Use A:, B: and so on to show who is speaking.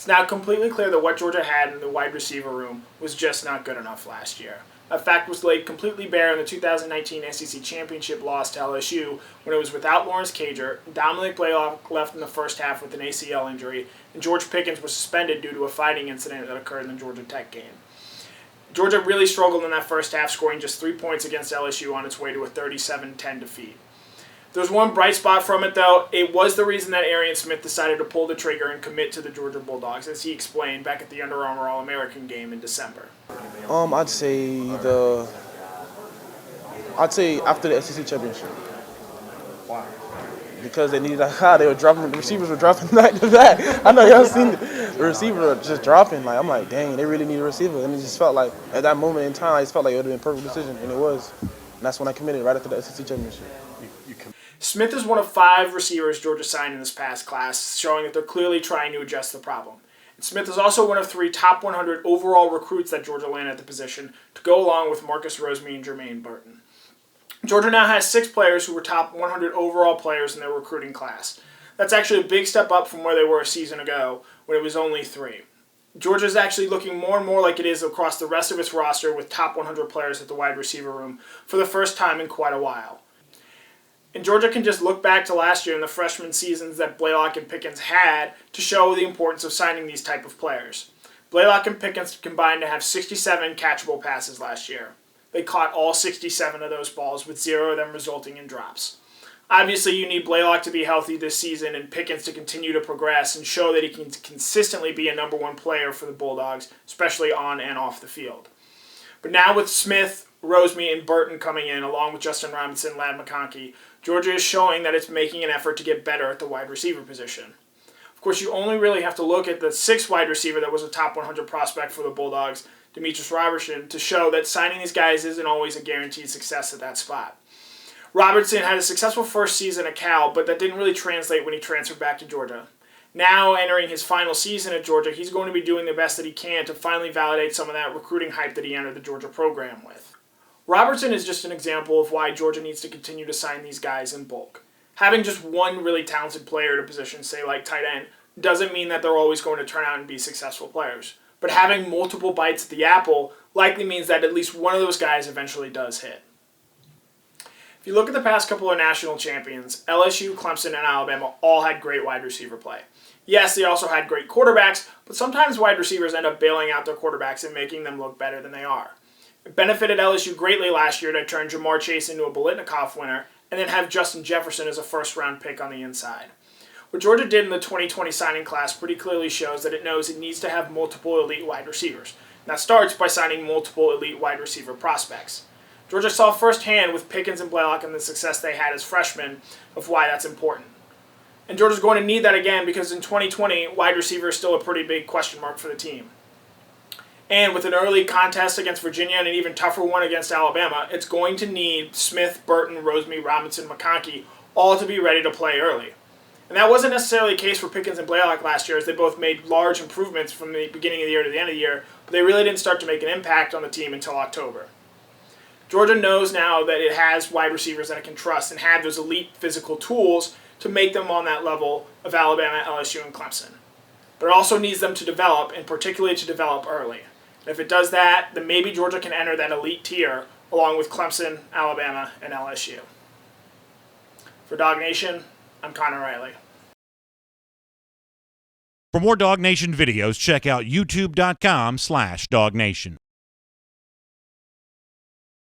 A: It's now completely clear that what Georgia had in the wide receiver room was just not good enough last year. That fact was laid completely bare in the 2019 SEC Championship loss to LSU when it was without Lawrence Cager, Dominic Blaylock left in the first half with an ACL injury, and George Pickens was suspended due to a fighting incident that occurred in the Georgia Tech game. Georgia really struggled in that first half, scoring just 3 points against LSU on its way to a 37-10 defeat. There's one bright spot from it, though. It was the reason that Arian Smith decided to pull the trigger and commit to the Georgia Bulldogs, as he explained back at the Under Armour All-American game in December.
B: I'd say after the SEC championship.
C: Why?
B: Because they needed the receivers were dropping back to back. I know y'all seen it. The receivers were just dropping. Like, I'm like, dang, they really need a receiver. And it just felt like, at that moment in time, I just felt like it would have been a perfect decision, and it was. And that's when I committed, right after the SEC championship.
A: Smith is one of 5 receivers Georgia signed in this past class, showing that they're clearly trying to adjust the problem. And Smith is also one of 3 top 100 overall recruits that Georgia landed at the position, to go along with Marcus Rosemy and Jermaine Burton. Georgia now has 6 players who were top 100 overall players in their recruiting class. That's actually a big step up from where they were a season ago, when it was only 3. Georgia is actually looking more and more like it is across the rest of its roster, with top 100 players at the wide receiver room for the first time in quite a while. And Georgia can just look back to last year in the freshman seasons that Blaylock and Pickens had to show the importance of signing these type of players. Blaylock and Pickens combined to have 67 catchable passes last year. They caught all 67 of those balls, with 0 of them resulting in drops. Obviously, you need Blaylock to be healthy this season and Pickens to continue to progress and show that he can consistently be a number 1 player for the Bulldogs, especially on and off the field. But now with Smith, Rosemy, and Burton coming in, along with Justin Robinson and Ladd McConkey, Georgia is showing that it's making an effort to get better at the wide receiver position. Of course, you only really have to look at the 6th wide receiver that was a top 100 prospect for the Bulldogs, Demetrius Robertson, to show that signing these guys isn't always a guaranteed success at that spot. Robertson had a successful first season at Cal, but that didn't really translate when he transferred back to Georgia. Now, entering his final season at Georgia, he's going to be doing the best that he can to finally validate some of that recruiting hype that he entered the Georgia program with. Robertson is just an example of why Georgia needs to continue to sign these guys in bulk. Having just one really talented player at a position, say like tight end, doesn't mean that they're always going to turn out and be successful players. But having multiple bites at the apple likely means that at least one of those guys eventually does hit. If you look at the past couple of national champions, LSU, Clemson, and Alabama all had great wide receiver play. Yes, they also had great quarterbacks, but sometimes wide receivers end up bailing out their quarterbacks and making them look better than they are. It benefited LSU greatly last year to turn Jamar Chase into a Biletnikoff winner and then have Justin Jefferson as a first-round pick on the inside. What Georgia did in the 2020 signing class pretty clearly shows that it knows it needs to have multiple elite wide receivers. And that starts by signing multiple elite wide receiver prospects. Georgia saw firsthand with Pickens and Blaylock and the success they had as freshmen of why that's important. And Georgia's going to need that again because in 2020, wide receiver is still a pretty big question mark for the team. And with an early contest against Virginia and an even tougher one against Alabama, it's going to need Smith, Burton, Rosemy, Robinson, McConkey all to be ready to play early. And that wasn't necessarily the case for Pickens and Blaylock last year, as they both made large improvements from the beginning of the year to the end of the year, but they really didn't start to make an impact on the team until October. Georgia knows now that it has wide receivers that it can trust and have those elite physical tools to make them on that level of Alabama, LSU, and Clemson. But it also needs them to develop, and particularly to develop early. And if it does that, then maybe Georgia can enter that elite tier along with Clemson, Alabama, and LSU. For Dog Nation, I'm Connor Riley.
D: For more Dog Nation videos, check out youtube.com/DogNation.